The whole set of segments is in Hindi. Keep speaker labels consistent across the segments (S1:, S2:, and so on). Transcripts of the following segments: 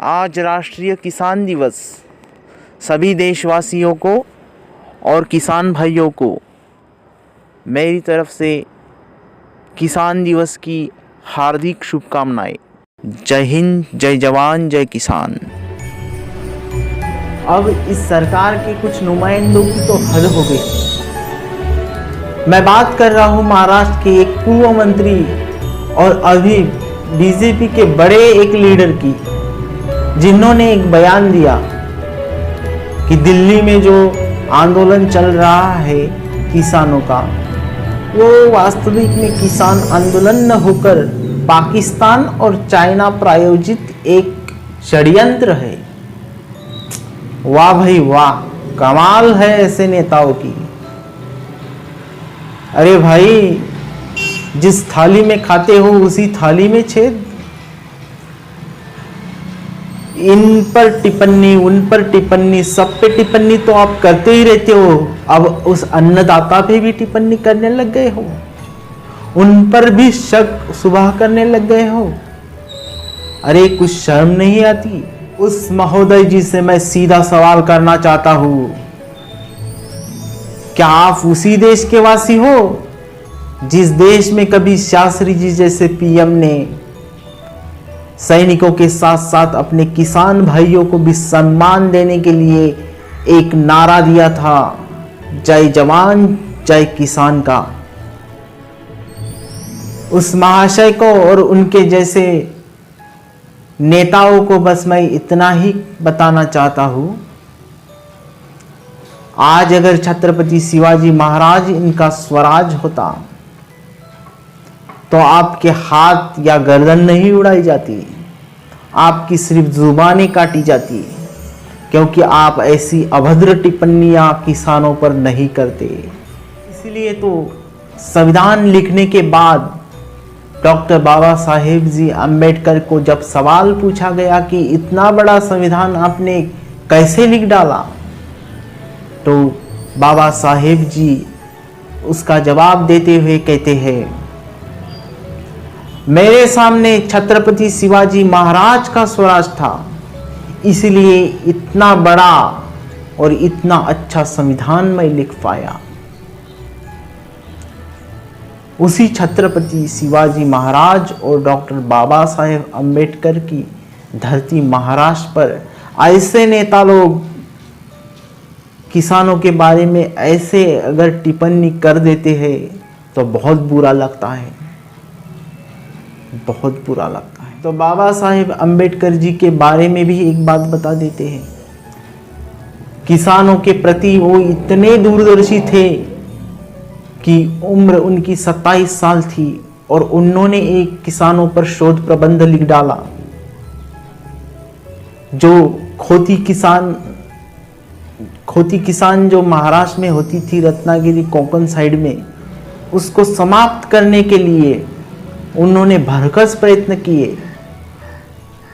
S1: आज राष्ट्रीय किसान दिवस। सभी देशवासियों को और किसान भाइयों को मेरी तरफ से किसान दिवस की हार्दिक शुभकामनाएं। जय हिंद, जय जवान, जय किसान। अब इस सरकार के कुछ नुमाइंदों की तो हद हो गई। मैं बात कर रहा हूं महाराष्ट्र के एक पूर्व मंत्री और अभी बीजेपी के बड़े एक लीडर की, जिन्होंने एक बयान दिया कि दिल्ली में जो आंदोलन चल रहा है किसानों का, वो वास्तविक में किसान आंदोलन न होकर पाकिस्तान और चाइना प्रायोजित एक षड्यंत्र है। वाह भाई वाह, कमाल है ऐसे नेताओं की। अरे भाई, जिस थाली में खाते हो उसी थाली में छेद। इन पर टिप्पणी, उन पर टिप्पणी, सब पे टिप्पणी तो आप करते ही रहते हो। अब उस अन्नदाता पे भी टिप्पणी करने लग गए हो, उन पर भी शक सुबह करने लग गए हो। अरे कुछ शर्म नहीं आती? उस महोदय जी से मैं सीधा सवाल करना चाहता हूं, क्या आप उसी देश के वासी हो जिस देश में कभी शास्त्री जी जैसे पीएम ने सैनिकों के साथ साथ अपने किसान भाइयों को भी सम्मान देने के लिए एक नारा दिया था, जय जवान जय किसान का? उस महाशय को और उनके जैसे नेताओं को बस मैं इतना ही बताना चाहता हूं, आज अगर छत्रपति शिवाजी महाराज इनका स्वराज होता तो आपके हाथ या गर्दन नहीं उड़ाई जाती, आपकी सिर्फ जुबानें काटी जाती, क्योंकि आप ऐसी अभद्र टिप्पणियां किसानों पर नहीं करते। इसलिए तो संविधान लिखने के बाद डॉक्टर बाबा साहेब जी अम्बेडकर को जब सवाल पूछा गया कि इतना बड़ा संविधान आपने कैसे लिख डाला, तो बाबा साहेब जी उसका जवाब देते हुए कहते हैं, मेरे सामने छत्रपति शिवाजी महाराज का स्वराज था, इसलिए इतना बड़ा और इतना अच्छा संविधान मैं लिख पाया। उसी छत्रपति शिवाजी महाराज और डॉक्टर बाबा साहेब अम्बेडकर की धरती महाराष्ट्र पर ऐसे नेता लोग किसानों के बारे में ऐसे अगर टिप्पणी कर देते हैं तो बहुत बुरा लगता है, बहुत बुरा लगता है। तो बाबा साहेब अम्बेडकर जी के बारे में भी एक बात बता देते हैं, किसानों के प्रति वो इतने दूरदर्शी थे कि उम्र उनकी 27 साल थी और उन्होंने एक किसानों पर शोध प्रबंध लिख डाला, जो खोती किसान जो महाराष्ट्र में होती थी, रत्नागिरी कोंकण साइड में, उसको समाप्त करने के लिए उन्होंने भरकस प्रयत्न किए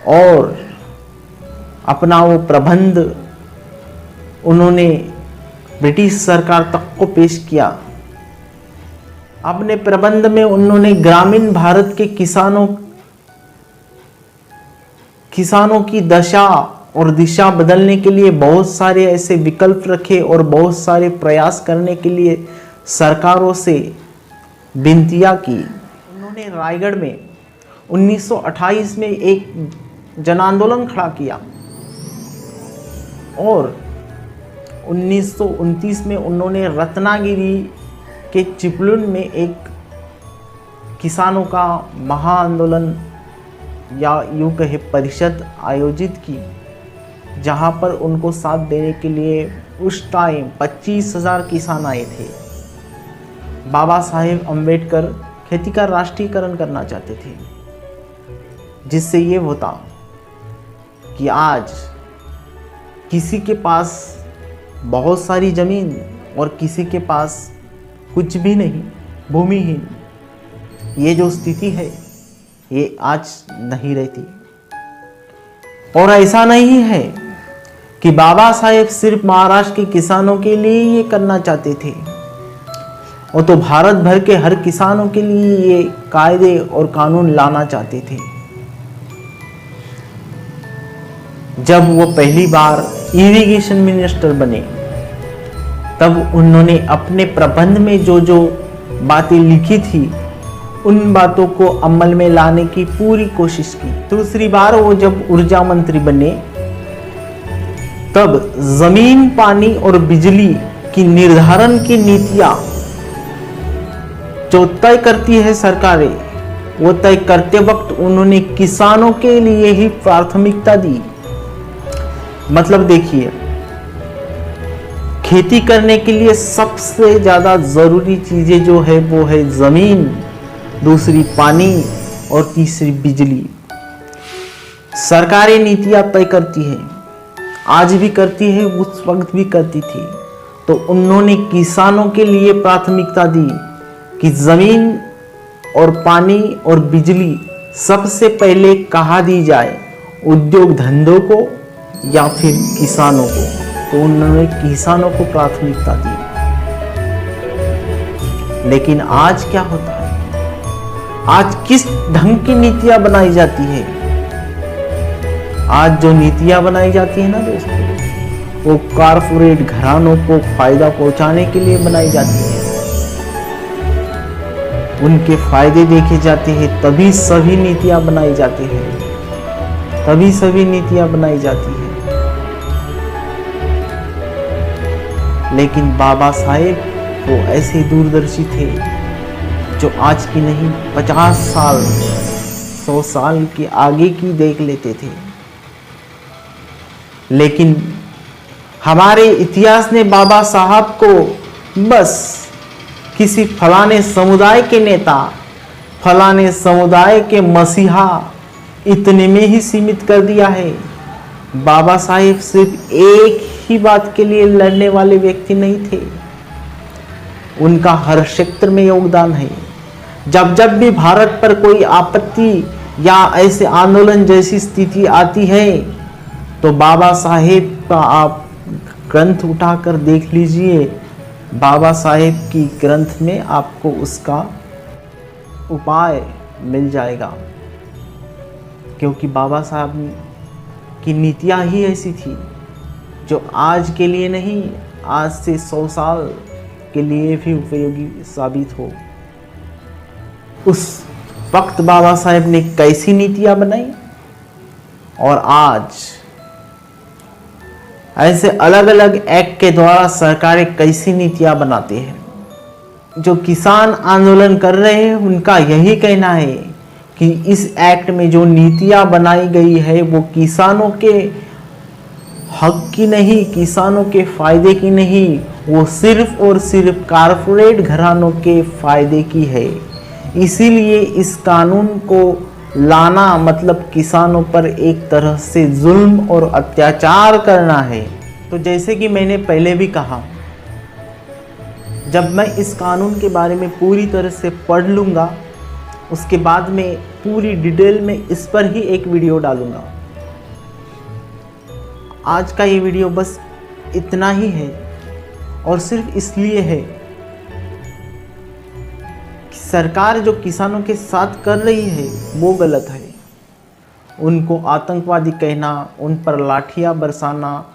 S1: और अपना वो प्रबंध उन्होंने ब्रिटिश सरकार तक को पेश किया। अपने प्रबंध में उन्होंने ग्रामीण भारत के किसानों की दशा और दिशा बदलने के लिए बहुत सारे ऐसे विकल्प रखे और बहुत सारे प्रयास करने के लिए सरकारों से विनतियां की। उन्होंने रायगढ़ में 1928 में एक जन आंदोलन खड़ा किया और 1929 में उन्होंने रत्नागिरी के चिपलुन में एक किसानों का महाआंदोलन या यूं कहे परिषद आयोजित की, जहां पर उनको साथ देने के लिए उस टाइम 25,000 किसान आए थे। बाबा साहेब अम्बेडकर खेती का राष्ट्रीयकरण करना चाहते थे, जिससे ये होता कि आज किसी के पास बहुत सारी जमीन और किसी के पास कुछ भी नहीं, भूमिहीन, ये जो स्थिति है ये आज नहीं रहती। और ऐसा नहीं है कि बाबा साहेब सिर्फ महाराष्ट्र के किसानों के लिए ये करना चाहते थे, वो तो भारत भर के हर किसानों के लिए ये कायदे और कानून लाना चाहते थे। जब वो पहली बार इरिगेशन मिनिस्टर बने, तब उन्होंने अपने प्रबंध में जो जो बातें लिखी थी उन बातों को अमल में लाने की पूरी कोशिश की। दूसरी बार वो जब ऊर्जा मंत्री बने, तब जमीन, पानी और बिजली की निर्धारण की नीतियां जो तय करती है सरकारें, वो तय करते वक्त उन्होंने किसानों के लिए ही प्राथमिकता दी। मतलब देखिए, खेती करने के लिए सबसे ज्यादा जरूरी चीजें जो है वो है जमीन, दूसरी पानी और तीसरी बिजली। सरकारें नीतियां तय करती है, आज भी करती है, उस वक्त भी करती थी। तो उन्होंने किसानों के लिए प्राथमिकता दी कि जमीन और पानी और बिजली सबसे पहले कहाँ दी जाए, उद्योग धंधों को या फिर किसानों को। तो उन्होंने किसानों को प्राथमिकता दी। लेकिन आज क्या होता है, आज किस ढंग की नीतियां बनाई जाती है? आज जो नीतियां बनाई जाती है ना दोस्तों, वो कारपोरेट घरानों को फायदा पहुंचाने के लिए बनाई जाती है। उनके फायदे देखे जाते हैं, तभी सभी नीतियां बनाई जाती हैं, तभी सभी नीतियां बनाई जाती हैं। लेकिन बाबा साहेब वो ऐसे दूरदर्शी थे जो आज की नहीं 50 साल 100 साल के आगे की देख लेते थे। लेकिन हमारे इतिहास ने बाबा साहब को बस किसी फलाने समुदाय के नेता, फलाने समुदाय के मसीहा इतने में ही सीमित कर दिया है। बाबा साहेब सिर्फ एक ही बात के लिए लड़ने वाले व्यक्ति नहीं थे, उनका हर क्षेत्र में योगदान है। जब जब भी भारत पर कोई आपत्ति या ऐसे आंदोलन जैसी स्थिति आती है, तो बाबा साहेब का आप ग्रंथ उठाकर देख लीजिए, बाबा साहेब की ग्रंथ में आपको उसका उपाय मिल जाएगा। क्योंकि बाबा साहब की नीतियां ही ऐसी थी जो आज के लिए नहीं, आज से 100 साल के लिए भी उपयोगी साबित हो। उस वक्त बाबा साहेब ने कैसी नीतियां बनाई और आज ऐसे अलग अलग एक्ट के द्वारा सरकारें कैसी नीतियां बनाती हैं। जो किसान आंदोलन कर रहे हैं उनका यही कहना है कि इस एक्ट में जो नीतियां बनाई गई है वो किसानों के हक की नहीं, किसानों के फायदे की नहीं, वो सिर्फ और सिर्फ कारपोरेट घरानों के फायदे की है। इसीलिए इस कानून को लाना मतलब किसानों पर एक तरह से जुल्म और अत्याचार करना है। तो जैसे कि मैंने पहले भी कहा, जब मैं इस कानून के बारे में पूरी तरह से पढ़ लूँगा, उसके बाद में पूरी डिटेल में इस पर ही एक वीडियो डालूँगा। आज का ये वीडियो बस इतना ही है, और सिर्फ इसलिए है कि सरकार जो किसानों के साथ कर रही है वो गलत है। उनको आतंकवादी कहना, उन पर लाठियां बरसाना,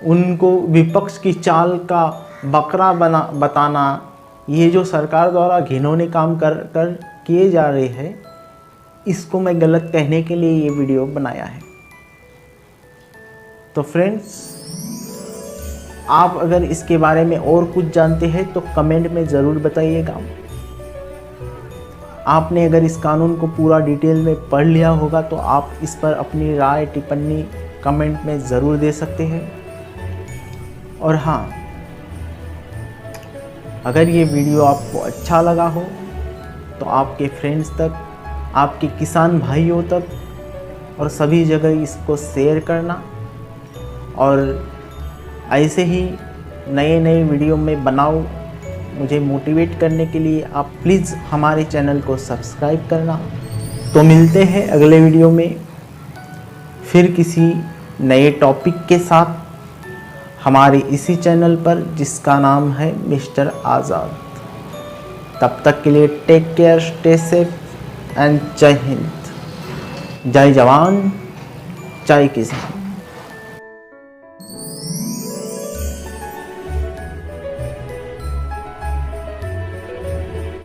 S1: उनको विपक्ष की चाल का बकरा बताना, ये जो सरकार द्वारा घिनौने काम कर किए जा रहे हैं, इसको मैं गलत कहने के लिए ये वीडियो बनाया है। तो फ्रेंड्स, आप अगर इसके बारे में और कुछ जानते हैं तो कमेंट में ज़रूर बताइएगा। आपने अगर इस कानून को पूरा डिटेल में पढ़ लिया होगा तो आप इस पर अपनी राय टिप्पणी कमेंट में ज़रूर दे सकते हैं। और हाँ, अगर ये वीडियो आपको अच्छा लगा हो तो आपके फ्रेंड्स तक, आपके किसान भाइयों तक और सभी जगह इसको शेयर करना। और ऐसे ही नए नए वीडियो में बनाओ, मुझे मोटिवेट करने के लिए आप प्लीज़ हमारे चैनल को सब्सक्राइब करना। तो मिलते हैं अगले वीडियो में फिर किसी नए टॉपिक के साथ हमारे इसी चैनल पर, जिसका नाम है मिस्टर आज़ाद। तब तक के लिए take care, stay safe and Jai Hind. जय जवान, जय किसान।